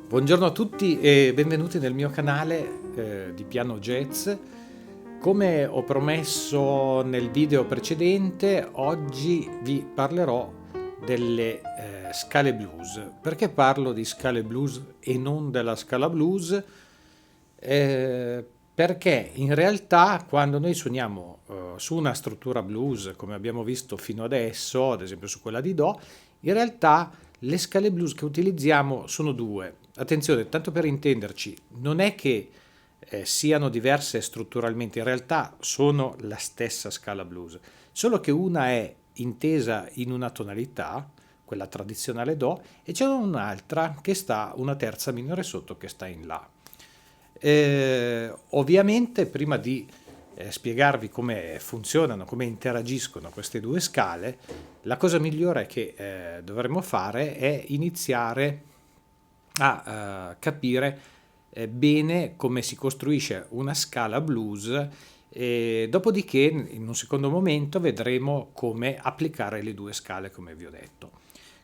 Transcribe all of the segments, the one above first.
Buongiorno a tutti e benvenuti nel mio canale di piano jazz. Come ho promesso nel video precedente, oggi vi parlerò delle scale blues. Perché parlo di scale blues e non della scala blues? Perché in realtà quando noi suoniamo su una struttura blues, come abbiamo visto fino adesso, ad esempio su quella di Do, in realtà le scale blues che utilizziamo sono due. Attenzione, tanto per intenderci, non è che siano diverse strutturalmente, in realtà sono la stessa scala blues, solo che una è intesa in una tonalità, quella tradizionale Do, e c'è un'altra che sta una terza minore sotto che sta in La. Ovviamente prima di spiegarvi come funzionano, come interagiscono queste due scale, la cosa migliore che dovremmo fare è iniziare a capire bene come si costruisce una scala blues e dopodiché in un secondo momento vedremo come applicare le due scale come vi ho detto.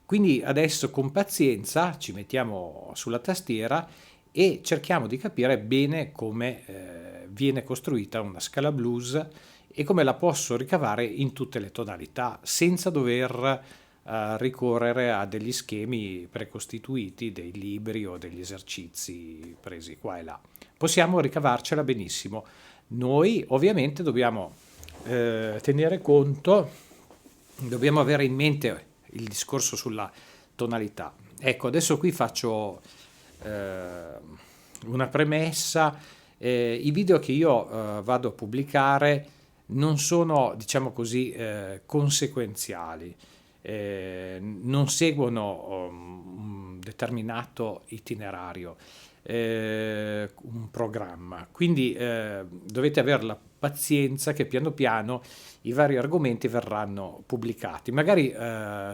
Quindi adesso con pazienza ci mettiamo sulla tastiera e cerchiamo di capire bene come viene costruita una scala blues e come la posso ricavare in tutte le tonalità senza dover ricorrere a degli schemi precostituiti, dei libri o degli esercizi presi qua e là. Possiamo ricavarcela benissimo. Noi ovviamente dobbiamo tenere conto, dobbiamo avere in mente il discorso sulla tonalità. Ecco, adesso qui faccio una premessa. I video che io vado a pubblicare non sono, diciamo così, conseguenziali, non seguono un determinato itinerario, un programma, quindi dovete avere la pazienza che piano piano i vari argomenti verranno pubblicati. Magari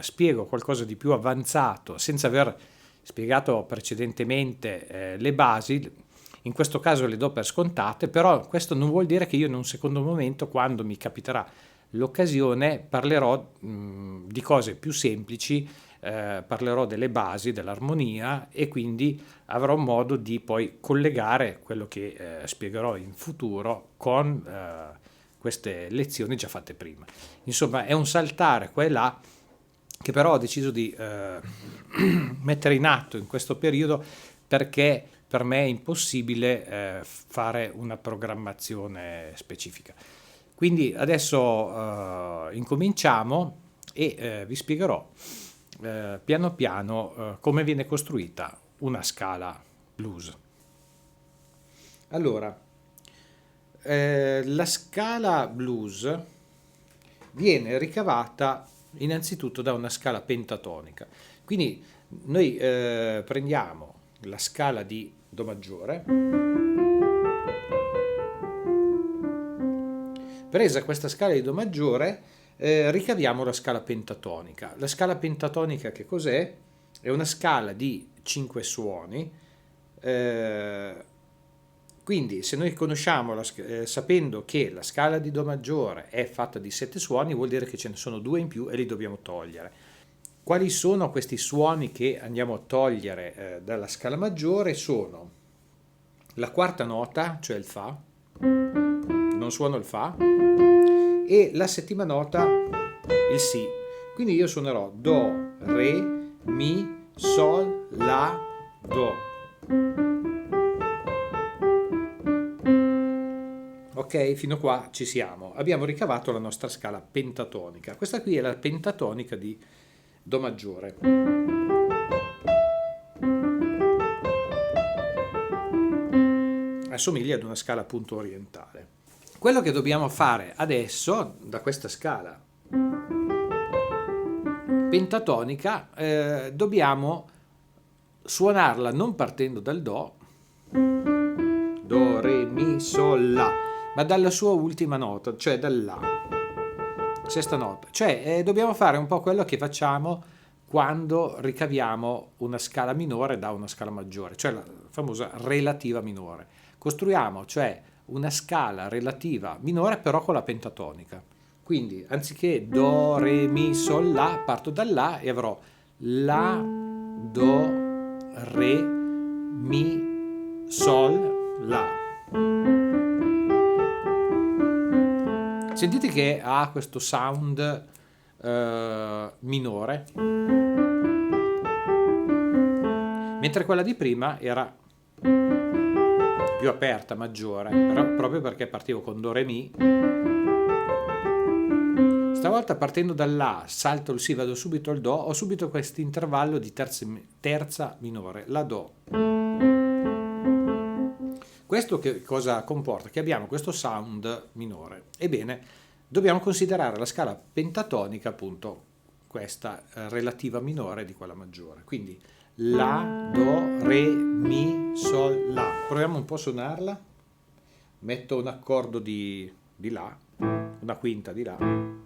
spiego qualcosa di più avanzato senza aver spiegato precedentemente le basi. In questo caso le do per scontate, però questo non vuol dire che io in un secondo momento, quando mi capiterà l'occasione, parlerò di cose più semplici, parlerò delle basi, dell'armonia e quindi avrò modo di poi collegare quello che spiegherò in futuro con queste lezioni già fatte prima. Insomma, è un saltare qua e là che però ho deciso di mettere in atto in questo periodo perché per me è impossibile fare una programmazione specifica. Quindi adesso incominciamo e vi spiegherò piano piano come viene costruita una scala blues. Allora, la scala blues viene ricavata innanzitutto da una scala pentatonica. Quindi noi prendiamo la scala di Do maggiore. Presa questa scala di Do maggiore, ricaviamo la scala pentatonica. La scala pentatonica che cos'è? È una scala di 5 suoni. Quindi se noi conosciamo, sapendo che la scala di Do maggiore è fatta di 7 suoni, vuol dire che ce ne sono 2 in più e li dobbiamo togliere. Quali sono questi suoni che andiamo a togliere dalla scala maggiore? Sono la quarta nota, cioè il Fa, non suono il Fa, e la settima nota, il Si. Quindi io suonerò Do, Re, Mi, Sol, La, Do. Ok, fino a qua ci siamo. Abbiamo ricavato la nostra scala pentatonica. Questa qui è la pentatonica di Do maggiore. Assomiglia ad una scala appunto orientale. Quello che dobbiamo fare adesso da questa scala pentatonica dobbiamo suonarla non partendo dal Do, Do, Re, Mi, Sol, La, ma dalla sua ultima nota, cioè dalla sesta nota. Cioè dobbiamo fare un po' quello che facciamo quando ricaviamo una scala minore da una scala maggiore, cioè la famosa relativa minore. Costruiamo cioè una scala relativa minore però con la pentatonica. Quindi anziché Do, Re, Mi, Sol, La, parto da La e avrò La, Do, Re, mi, sol, la. Sentite che ha questo sound minore, mentre quella di prima era più aperta, maggiore, però proprio perché partivo con do re mi. Stavolta partendo dall'A, salto il Si, vado subito al Do, ho subito questo intervallo di terza minore, la Do. Questo che cosa comporta? Che abbiamo questo sound minore. Ebbene, dobbiamo considerare la scala pentatonica, appunto, questa relativa minore di quella maggiore. Quindi La, Do, Re, Mi, Sol, La. Proviamo un po' a suonarla. Metto un accordo di La, una quinta di La.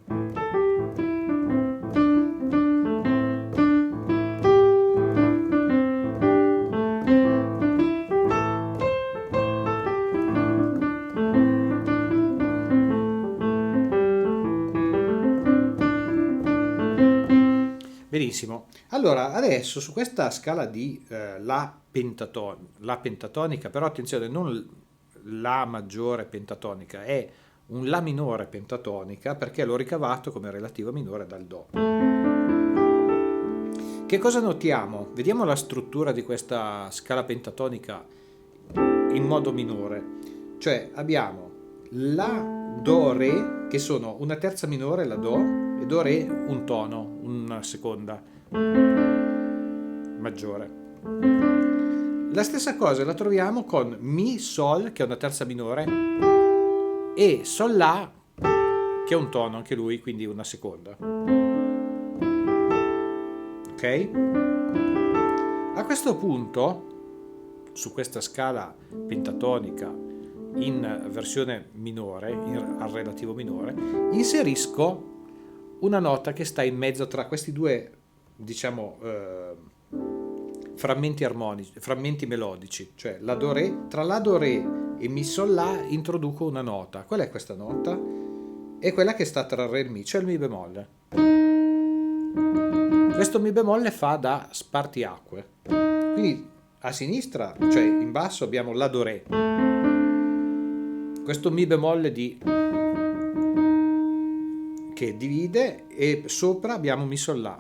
Benissimo. Allora, adesso su questa scala di la pentatonica, però attenzione, non la maggiore pentatonica, è un la minore pentatonica perché l'ho ricavato come relativa minore dal do. Che cosa notiamo? Vediamo la struttura di questa scala pentatonica in modo minore. Cioè abbiamo la, do, re, che sono una terza minore, la do, e do, re, un tono, una seconda maggiore. La stessa cosa la troviamo con mi, sol, che è una terza minore, e sol, la, che è un tono anche lui, quindi una seconda. Ok? A questo punto, su questa scala pentatonica in versione minore, al relativo minore, inserisco una nota che sta in mezzo tra questi due, diciamo, frammenti armonici, frammenti melodici, cioè la do re, tra la do re e mi sol la introduco una nota. Qual è questa nota? È quella che sta tra re e mi, cioè il mi bemolle. Questo mi bemolle fa da spartiacque. Quindi a sinistra, cioè in basso, abbiamo la do re. Questo mi bemolle che divide, e sopra abbiamo mi sol la.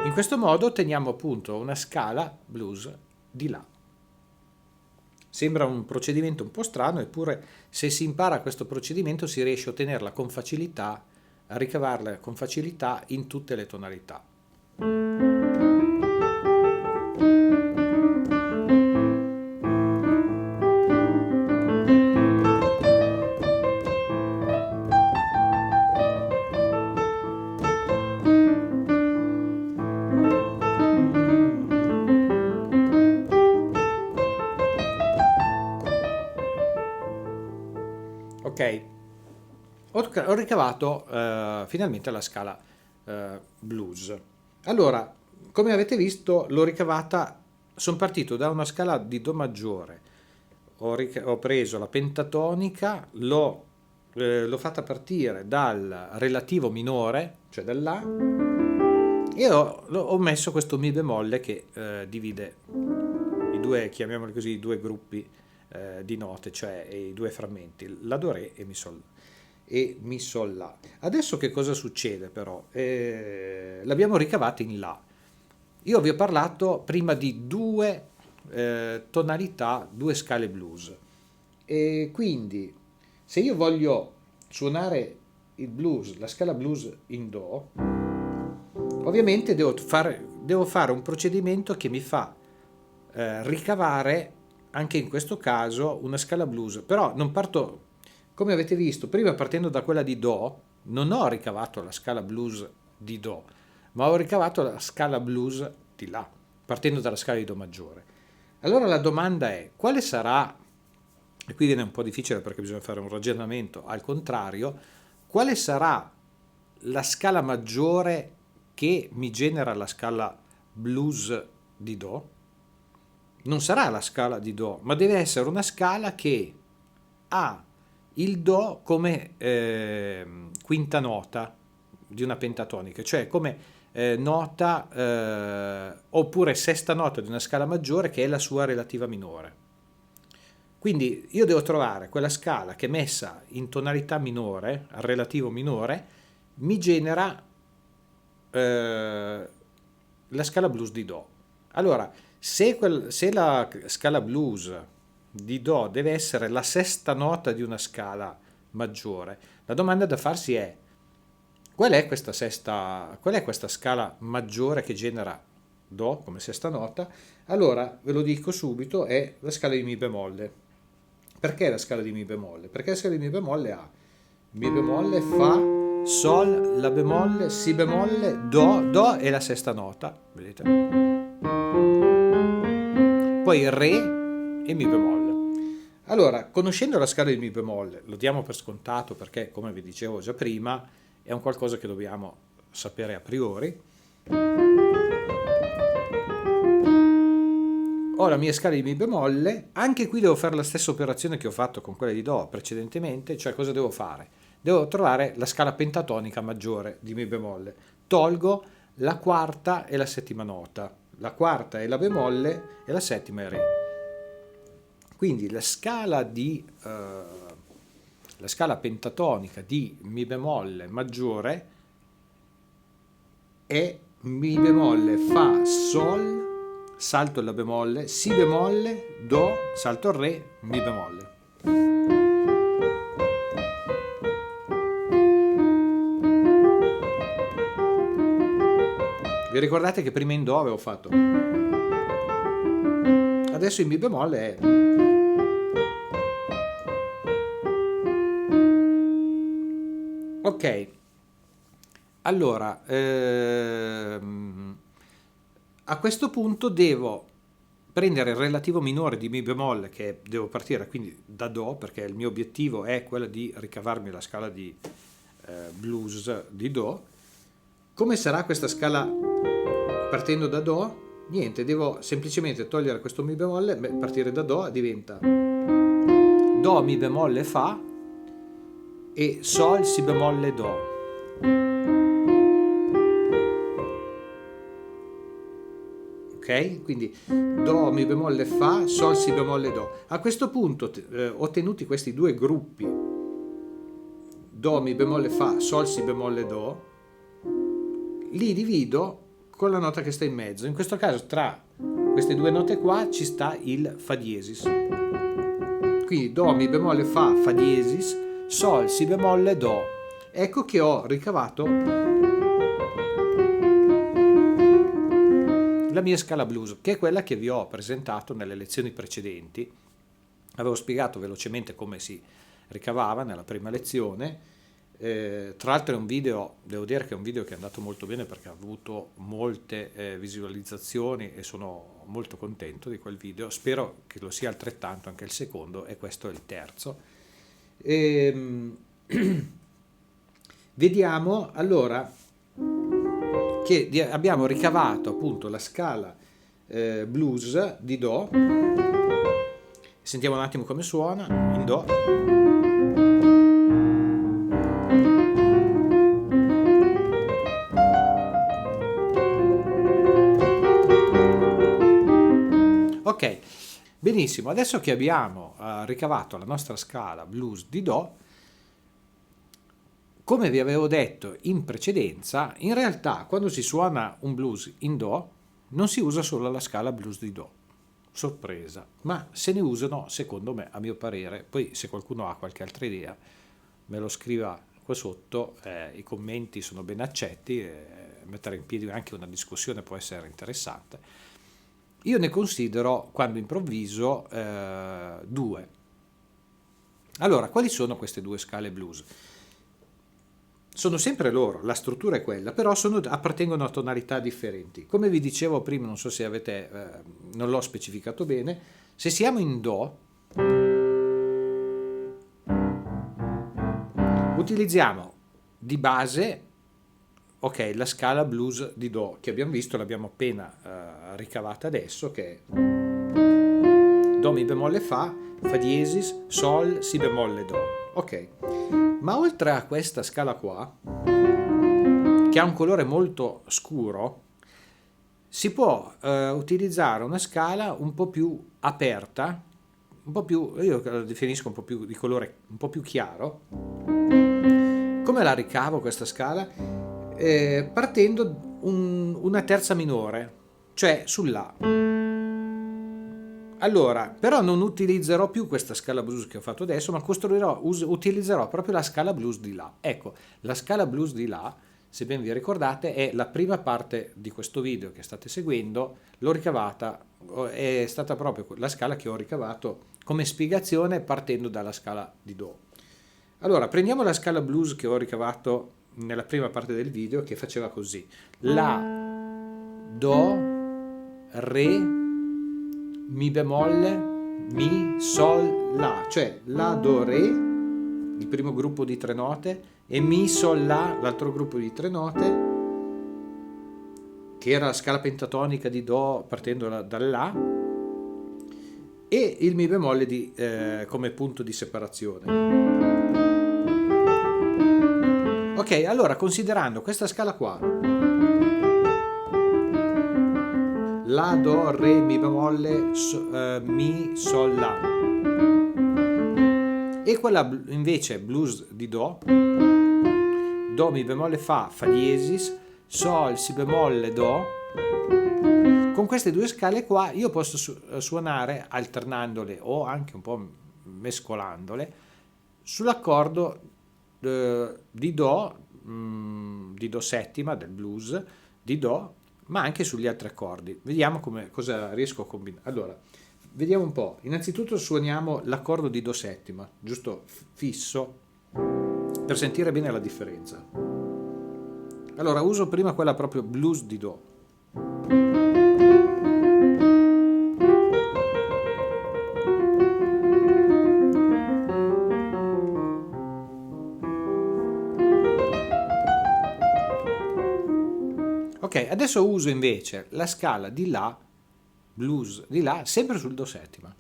In questo modo otteniamo appunto una scala blues di La. Sembra un procedimento un po' strano, eppure se si impara questo procedimento si riesce a ottenerla con facilità, a ricavarla con facilità in tutte le tonalità. Ok, ho ricavato finalmente la scala blues. Allora, come avete visto, l'ho ricavata, sono partito da una scala di do maggiore, ho preso la pentatonica, l'ho fatta partire dal relativo minore, cioè dall'A, e ho messo questo mi bemolle che divide i due, chiamiamoli così, i due gruppi di note, cioè i due frammenti, la do re e mi sol la. Adesso che cosa succede però? L'abbiamo ricavata in la. Io vi ho parlato prima di due tonalità, due scale blues, e quindi se io voglio suonare il blues, la scala blues in do, ovviamente devo fare un procedimento che mi fa ricavare anche in questo caso una scala blues, però non parto, come avete visto prima, partendo da quella di do, non ho ricavato la scala blues di do, ma ho ricavato la scala blues di la, partendo dalla scala di do maggiore. Allora la domanda è, quale sarà, e qui viene un po' difficile perché bisogna fare un ragionamento al contrario, quale sarà la scala maggiore che mi genera la scala blues di do? Non sarà la scala di do, ma deve essere una scala che ha il Do come quinta nota di una pentatonica, cioè come nota oppure sesta nota di una scala maggiore che è la sua relativa minore. Quindi io devo trovare quella scala che messa in tonalità minore, al relativo minore, mi genera la scala blues di Do. Allora, se la scala blues di Do deve essere la sesta nota di una scala maggiore, la domanda da farsi è: qual è questa scala maggiore che genera Do come sesta nota? Allora, ve lo dico subito, è la scala di Mi bemolle. Perché la scala di Mi bemolle? Perché la scala di Mi bemolle ha Mi bemolle, Fa, Sol, La bemolle, Si bemolle, Do è la sesta nota, vedete? Poi Re e Mi bemolle. Allora, conoscendo la scala di Mi bemolle, lo diamo per scontato perché, come vi dicevo già prima, è un qualcosa che dobbiamo sapere a priori. Ho la mia scala di Mi bemolle, anche qui devo fare la stessa operazione che ho fatto con quella di Do precedentemente, cioè cosa devo fare? Devo trovare la scala pentatonica maggiore di Mi bemolle. Tolgo la quarta e la settima nota. La quarta è La bemolle e la settima è Re. Quindi la scala pentatonica di Mi bemolle maggiore è Mi bemolle, Fa, Sol, salto il La bemolle, Si bemolle, Do, salto il Re, Mi bemolle. Vi ricordate che prima in Do avevo fatto? Adesso in Mi bemolle è... Ok, allora, a questo punto devo prendere il relativo minore di Mi bemolle, che devo partire quindi da Do, perché il mio obiettivo è quello di ricavarmi la scala di blues di Do. Come sarà questa scala partendo da Do? Niente, devo semplicemente togliere questo Mi bemolle, partire da Do, diventa Do, Mi bemolle, Fa e Sol, Si bemolle, Do. Ok? Quindi Do, Mi bemolle, Fa, Sol, Si bemolle, Do. A questo punto, ottenuti questi due gruppi, Do, Mi bemolle, Fa, Sol, Si bemolle, Do, li divido con la nota che sta in mezzo. In questo caso tra queste due note qua ci sta il Fa diesis. Quindi Do, Mi bemolle, Fa, Fa diesis, Sol, Si bemolle, Do. Ecco che ho ricavato la mia scala blues, che è quella che vi ho presentato nelle lezioni precedenti. Avevo spiegato velocemente come si ricavava nella prima lezione. Tra l'altro è un video, devo dire che è un video che è andato molto bene perché ha avuto molte visualizzazioni e sono molto contento di quel video. Spero che lo sia altrettanto anche il secondo, e questo è il terzo. Vediamo allora che abbiamo ricavato appunto la scala blues di Do. Sentiamo un attimo come suona in Do. Ok, benissimo, adesso che abbiamo ricavato la nostra scala blues di Do, come vi avevo detto in precedenza, in realtà quando si suona un blues in Do non si usa solo la scala blues di Do, sorpresa, ma se ne usano, secondo me, a mio parere, poi se qualcuno ha qualche altra idea me lo scriva qua sotto, i commenti sono ben accetti, mettere in piedi anche una discussione può essere interessante. Io ne considero, quando improvviso, due. Allora, quali sono queste due scale blues? Sono sempre loro, la struttura è quella, però appartengono a tonalità differenti. Come vi dicevo prima, non so se non l'ho specificato bene, se siamo in Do, utilizziamo di base, ok, la scala blues di Do, che abbiamo visto, l'abbiamo appena ricavata adesso, che è Do, Mi bemolle, Fa, Fa diesis, Sol, Si bemolle, Do. Ok, ma oltre a questa scala qua, che ha un colore molto scuro, si può utilizzare una scala un po' più aperta, un po' più, io la definisco un po' più di colore un po' più chiaro. Come la ricavo questa scala? Partendo una terza minore, cioè sull'A. Allora, però non utilizzerò più questa scala blues che ho fatto adesso, ma utilizzerò proprio la scala blues di La. Ecco, la scala blues di La, se ben vi ricordate, è la prima parte di questo video che state seguendo, l'ho ricavata, è stata proprio la scala che ho ricavato come spiegazione partendo dalla scala di Do. Allora, prendiamo la scala blues che ho ricavato nella prima parte del video, che faceva così: La, Do, Re, Mi bemolle, Mi, Sol, La, cioè La, Do, Re, il primo gruppo di 3 note, e Mi, Sol, La, l'altro gruppo di 3 note, che era la scala pentatonica di Do partendo dal La, e il Mi bemolle come punto di separazione. Ok, allora considerando questa scala qua, La, Do, Re, Mi bemolle, Mi, Sol, La, e quella invece blues di Do, Do, Mi bemolle, Fa, Fa diesis, Sol, Si bemolle, Do, con queste due scale qua io posso suonare alternandole o anche un po' mescolandole sull'accordo di Do settima del blues, di Do, ma anche sugli altri accordi. Vediamo cosa riesco a combinare. Allora, vediamo un po'. Innanzitutto suoniamo l'accordo di Do settima, giusto fisso, per sentire bene la differenza. Allora, uso prima quella proprio blues di Do. Ok, adesso uso invece la scala di La, blues di La, sempre sul Do settima.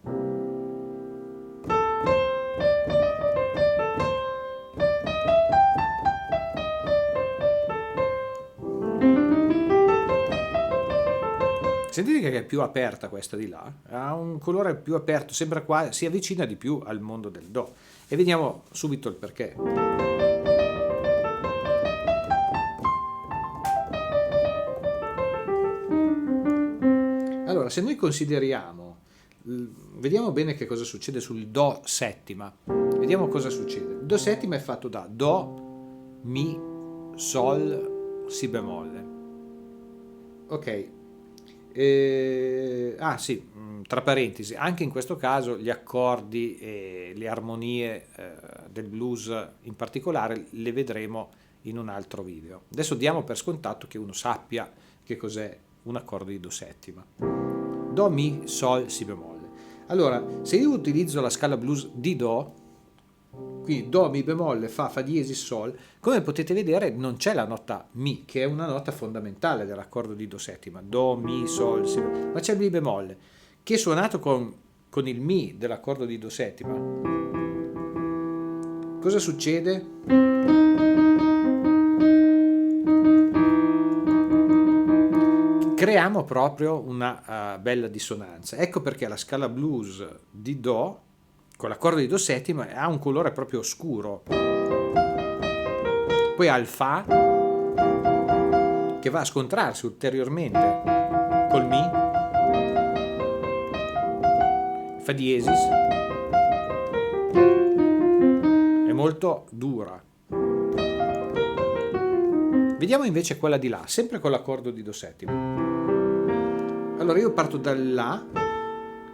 Sentite che è più aperta questa di La, ha un colore più aperto, sembra qua, si avvicina di più al mondo del Do. E vediamo subito il perché. Allora, se noi consideriamo, vediamo bene che cosa succede sul Do settima. Vediamo cosa succede. Do settima è fatto da Do, Mi, Sol, Si bemolle. Ok. Sì, tra parentesi, anche in questo caso gli accordi e le armonie del blues in particolare le vedremo in un altro video. Adesso diamo per scontato che uno sappia che cos'è un accordo di Do settima. Do, Mi, Sol, Si bemolle. Allora, se io utilizzo la scala blues di Do, quindi Do, Mi bemolle, Fa diesis, Sol, come potete vedere non c'è la nota Mi, che è una nota fondamentale dell'accordo di Do settima, Do, Mi, Sol, Si, ma c'è il Mi bemolle, che suonato con il Mi dell'accordo di Do settima. Cosa succede? Creiamo proprio una bella dissonanza. Ecco perché la scala blues di Do, con l'accordo di Do settima, ha un colore proprio scuro. Poi ha il Fa, che va a scontrarsi ulteriormente col Mi, Fa diesis, è molto dura. Vediamo invece quella di La, sempre con l'accordo di Do settima. Allora io parto dal La,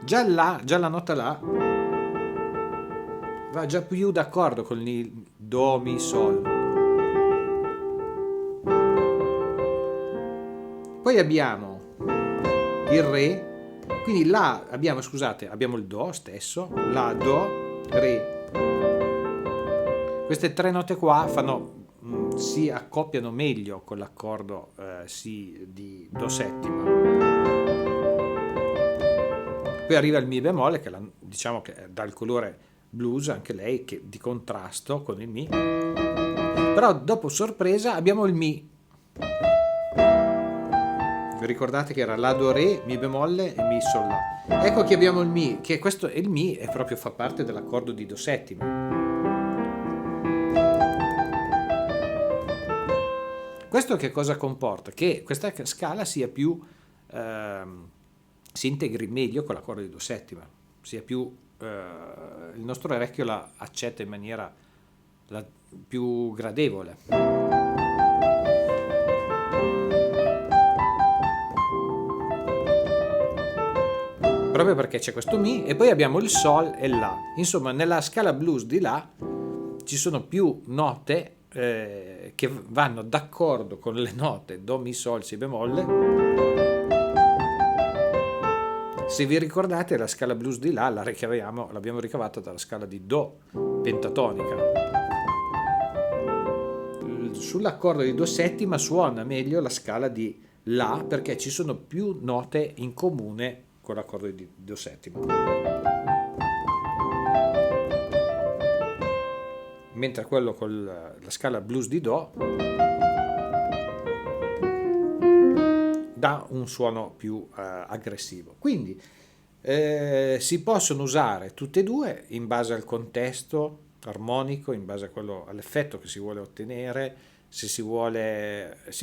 già la nota La va già più d'accordo con il Do, Mi, Sol. Poi abbiamo il Re, quindi La abbiamo il Do stesso, La, Do, Re. Queste tre note qua si accoppiano meglio con l'accordo Si di Do settima. Poi arriva il Mi bemolle, che diciamo che dà il colore blues, anche lei che di contrasto con il Mi, però dopo sorpresa abbiamo il Mi. Vi ricordate che era La, Do, Re, Mi bemolle e Mi, Sol, La. Ecco che abbiamo il Mi, che questo, il Mi è proprio, fa parte dell'accordo di Do settima. Questo che cosa comporta? Che questa scala sia più, si integri meglio con l'accordo di Do settima, sia più, il nostro orecchio la accetta in maniera più gradevole. Proprio perché c'è questo Mi e poi abbiamo il Sol e il La. Insomma, nella scala blues di La ci sono più note che vanno d'accordo con le note Do, Mi, Sol, Si bemolle. Se vi ricordate, la scala blues di La l'abbiamo ricavata dalla scala di Do pentatonica. Sull'accordo di Do settima suona meglio la scala di La perché ci sono più note in comune con l'accordo di Do settima. Mentre quello con la scala blues di Do dà un suono più aggressivo. Quindi si possono usare tutte e due in base al contesto armonico, in base all'effetto che si vuole ottenere. Se si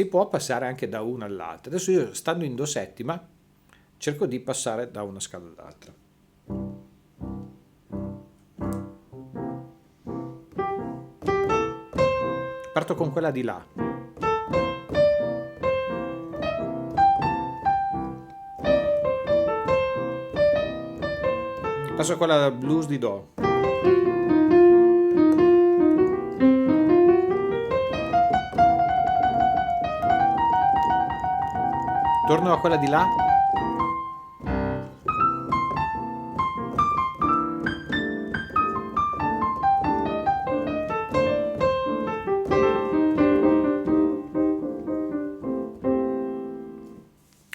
può passare anche da una all'altra. Adesso io, stando in Do settima, cerco di passare da una scala all'altra. Parto con quella di La. Passo a quella blues di Do. Torno a quella di La.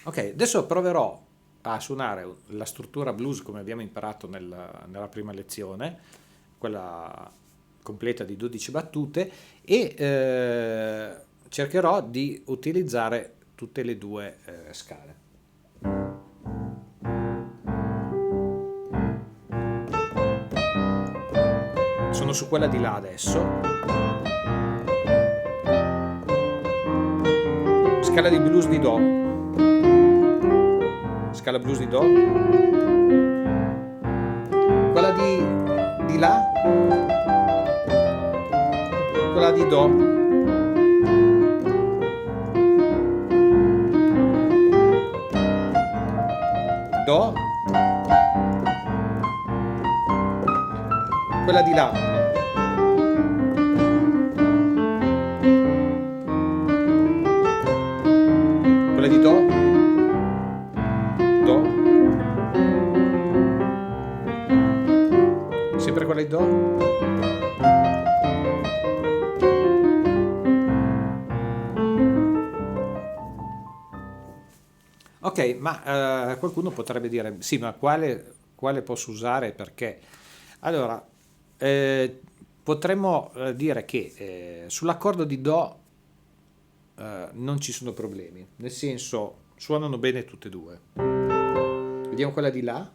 Ok, adesso proverò a suonare la struttura blues come abbiamo imparato nella prima lezione, quella completa di 12 battute, e cercherò di utilizzare tutte le due scale. Sono su quella di La adesso. Scala di blues di Do. Scala blues di Do, quella di La, quella di Do, Do, quella di La, quella di Do, Do, sempre quella di Do, ok, ma qualcuno potrebbe dire sì, ma quale posso usare e perché? Allora, potremmo dire che sull'accordo di Do non ci sono problemi, nel senso suonano bene tutte e due. Vediamo quella di La.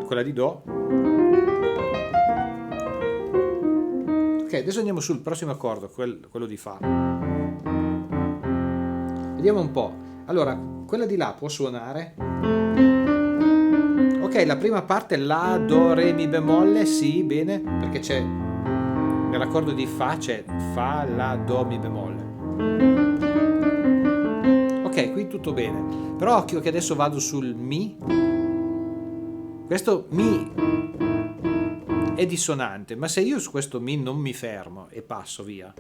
Quella di Do. Ok, adesso andiamo sul prossimo accordo, quello di Fa. Vediamo un po'. Allora, quella di La può suonare. Ok, la prima parte La, Do, Re, Mi bemolle, sì, bene, perché c'è nell'accordo di Fa c'è Fa, La, Do, Mi bemolle. Ok, qui tutto bene, però occhio che adesso vado sul Mi. Questo Mi è dissonante, ma se io su questo Mi non mi fermo e passo via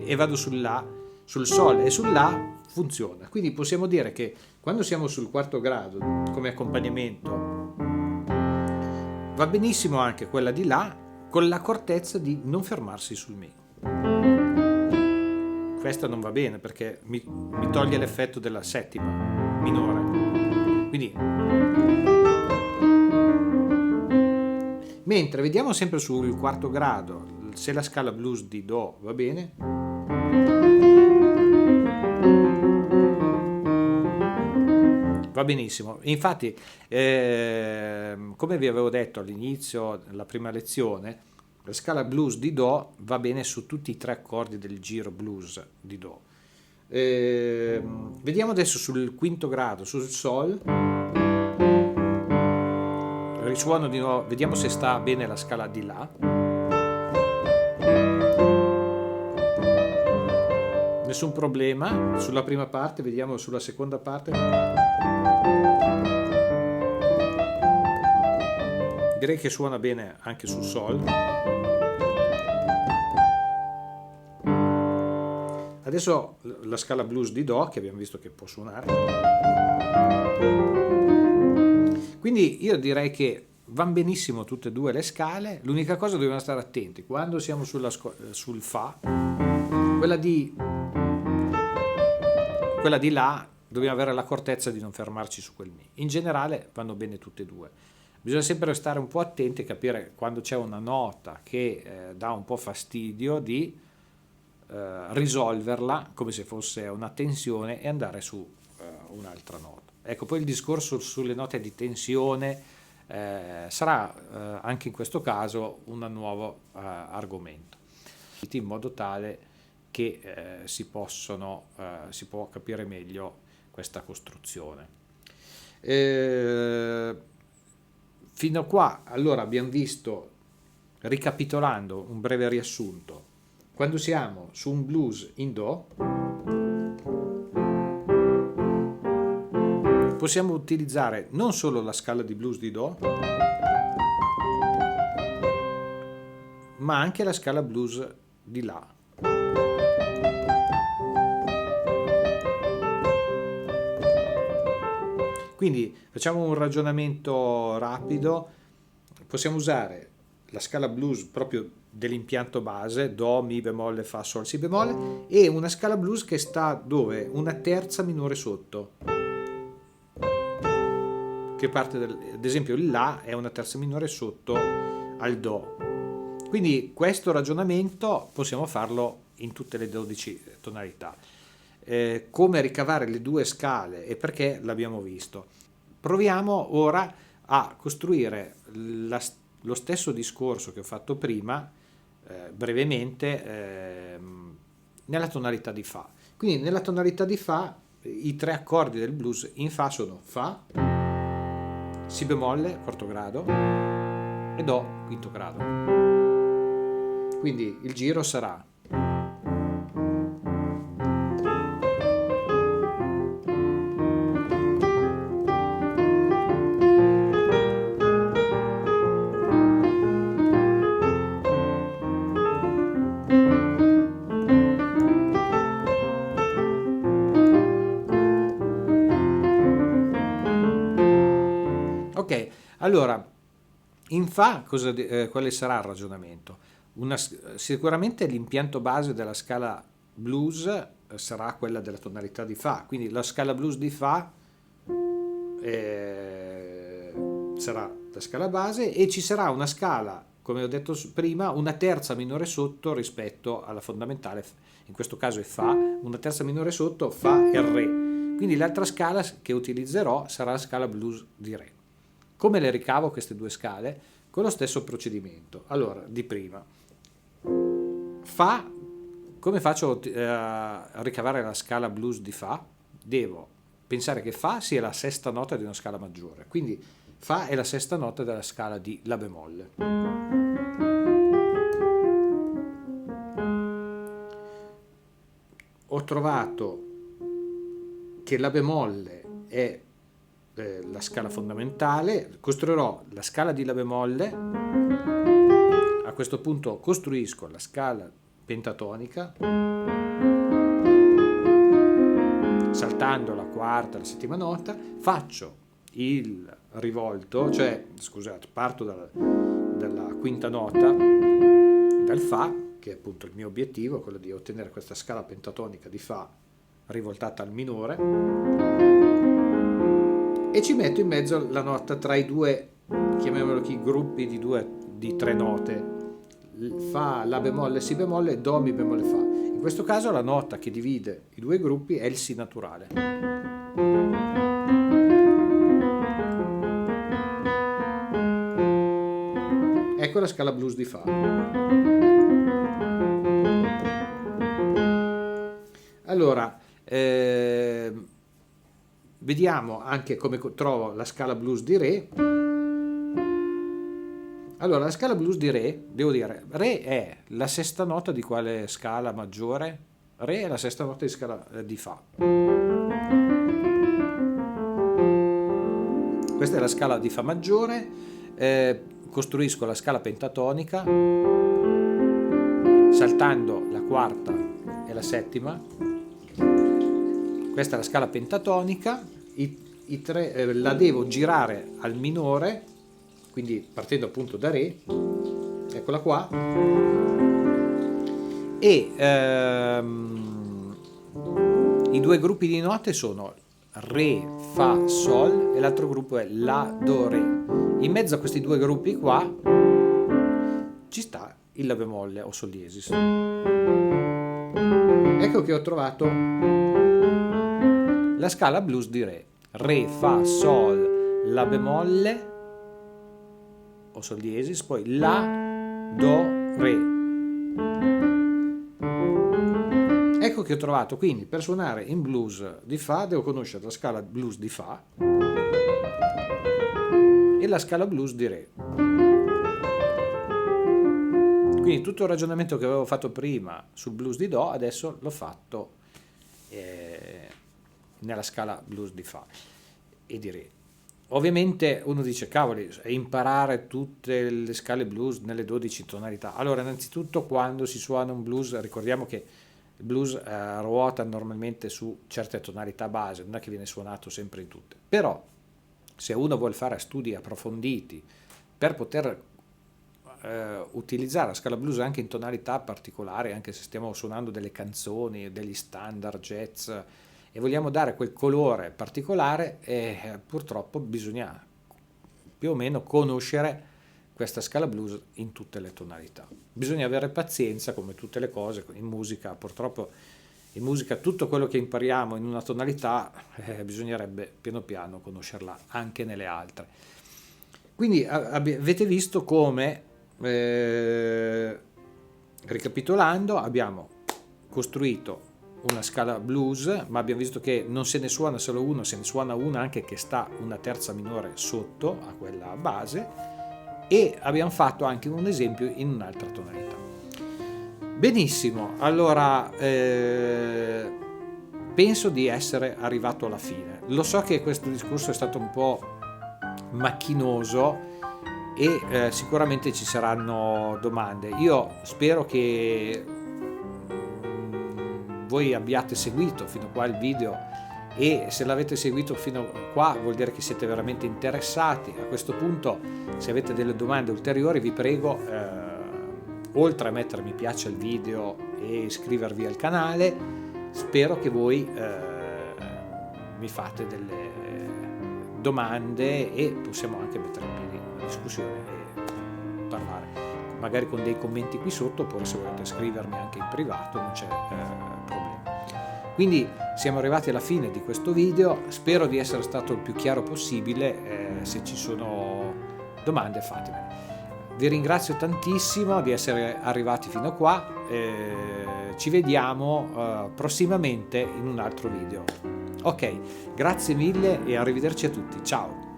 e vado sul La, sul Sol e sul La, funziona. Quindi possiamo dire che quando siamo sul quarto grado come accompagnamento va benissimo anche quella di La, con l'accortezza di non fermarsi sul Mi. Questa non va bene perché mi toglie l'effetto della settima. minore. Quindi, mentre vediamo sempre sul quarto grado se la scala blues di Do va bene. Va benissimo. Infatti, come vi avevo detto all'inizio della prima lezione, la scala blues di Do va bene su tutti i 3 accordi del giro blues di Do. Vediamo adesso sul quinto grado, sul Sol. Risuono di nuovo, vediamo se sta bene la scala di La. Nessun problema sulla prima parte, vediamo sulla seconda parte. Direi che suona bene anche sul Sol. Adesso la scala blues di Do, che abbiamo visto che può suonare. Quindi io direi che vanno benissimo tutte e 2 le scale, l'unica cosa dobbiamo stare attenti, quando siamo sul Fa, quella di La, dobbiamo avere l'accortezza di non fermarci su quel Mi. In generale vanno bene tutte e 2. Bisogna sempre stare un po' attenti e capire quando c'è una nota che dà un po' fastidio di risolverla come se fosse una tensione e andare su un'altra nota. Ecco, poi il discorso sulle note di tensione sarà anche in questo caso un nuovo argomento, in modo tale che si può capire meglio questa costruzione. Fino a qua, allora, abbiamo visto, ricapitolando un breve riassunto, quando siamo su un blues in Do, possiamo utilizzare non solo la scala di blues di Do, ma anche la scala blues di La. Quindi facciamo un ragionamento rapido, possiamo usare la scala blues proprio dell'impianto base, Do, Mi bemolle, Fa, Sol, Si bemolle, e una scala blues che sta dove? Una terza minore sotto, che parte ad esempio il La è una terza minore sotto al Do. Quindi questo ragionamento possiamo farlo in tutte le 12 tonalità. Come ricavare le 2 scale e perché l'abbiamo visto. Proviamo ora a costruire lo stesso discorso che ho fatto prima, brevemente, nella tonalità di Fa. Quindi nella tonalità di Fa i 3 accordi del blues in Fa sono Fa, Si bemolle, quarto grado, e Do, quinto grado. Quindi il giro sarà ok. Allora, in Fa quale sarà il ragionamento? Sicuramente l'impianto base della scala blues sarà quella della tonalità di Fa, quindi la scala blues di Fa sarà la scala base e ci sarà una scala, come ho detto prima, una terza minore sotto rispetto alla fondamentale, in questo caso è Fa, una terza minore sotto, Fa e Re. Quindi l'altra scala che utilizzerò sarà la scala blues di Re. Come le ricavo queste 2 scale? Con lo stesso procedimento. Allora, di prima. Fa, come faccio a ricavare la scala blues di Fa? Devo pensare che Fa sia la sesta nota di una scala maggiore, quindi Fa è la sesta nota della scala di La bemolle. Ho trovato che La bemolle è la scala fondamentale, costruirò la scala di La bemolle, a questo punto costruisco la scala pentatonica, saltando la quarta e la settima nota, faccio il rivolto, cioè, scusate, parto dalla quinta nota, dal Fa, che è appunto il mio obiettivo, quello di ottenere questa scala pentatonica di Fa rivoltata al minore. e ci metto in mezzo la nota tra i due, chiamiamolo chi, gruppi di tre note, Fa, La bemolle, Si bemolle, Do, Mi bemolle, Fa. In questo caso la nota che divide i due gruppi è il Si naturale. Ecco la scala blues di Fa. Allora, vediamo anche come trovo la scala blues di Re. Allora, la scala blues di Re, devo dire, Re è la sesta nota di quale scala maggiore? Re è la sesta nota di scala di Fa. Questa è la scala di Fa maggiore, costruisco la scala pentatonica, saltando la quarta e la settima. Questa è la scala pentatonica, la devo girare al minore, quindi partendo appunto da Re, eccola qua, e i due gruppi di note sono Re, Fa, Sol e l'altro gruppo è La, Do, Re. In mezzo a questi due gruppi qua ci sta il La bemolle o Sol diesis. Ecco che ho trovato la scala blues di Re. Re, Fa, Sol, La bemolle o Sol diesis, poi La, Do, Re. Ecco che ho trovato, quindi per suonare in blues di Fa devo conoscere la scala blues di Fa e la scala blues di Re. Quindi tutto il ragionamento che avevo fatto prima sul blues di Do adesso l'ho fatto nella scala blues di Fa e di Re. Ovviamente uno dice, cavoli, imparare tutte le scale blues nelle 12 tonalità. Allora, innanzitutto quando si suona un blues, ricordiamo che il blues ruota normalmente su certe tonalità base, non è che viene suonato sempre in tutte. Però, se uno vuole fare studi approfonditi per poter utilizzare la scala blues anche in tonalità particolari, anche se stiamo suonando delle canzoni, degli standard jazz, e vogliamo dare quel colore particolare, purtroppo bisogna più o meno conoscere questa scala blues in tutte le tonalità. Bisogna avere pazienza, come tutte le cose in musica. Purtroppo in musica tutto quello che impariamo in una tonalità bisognerebbe piano piano conoscerla anche nelle altre. Quindi avete visto come, ricapitolando, abbiamo costruito una scala blues, ma abbiamo visto che non se ne suona solo una, se ne suona una anche che sta una terza minore sotto a quella base, e abbiamo fatto anche un esempio in un'altra tonalità. Benissimo, allora penso di essere arrivato alla fine. Lo so che questo discorso è stato un po' macchinoso e sicuramente ci saranno domande. Io spero che voi abbiate seguito fino a qua il video, e se l'avete seguito fino a qua vuol dire che siete veramente interessati. A questo punto, se avete delle domande ulteriori, vi prego, oltre a mettere mi piace al video e iscrivervi al canale, spero che voi mi fate delle domande e possiamo anche mettere in piedi una discussione e parlare, magari con dei commenti qui sotto, oppure se volete scrivermi anche in privato non c'è problema. Quindi siamo arrivati alla fine di questo video, spero di essere stato il più chiaro possibile. Se ci sono domande fatemele. Vi ringrazio tantissimo di essere arrivati fino a qua, ci vediamo prossimamente in un altro video. Ok, grazie mille e arrivederci a tutti, ciao!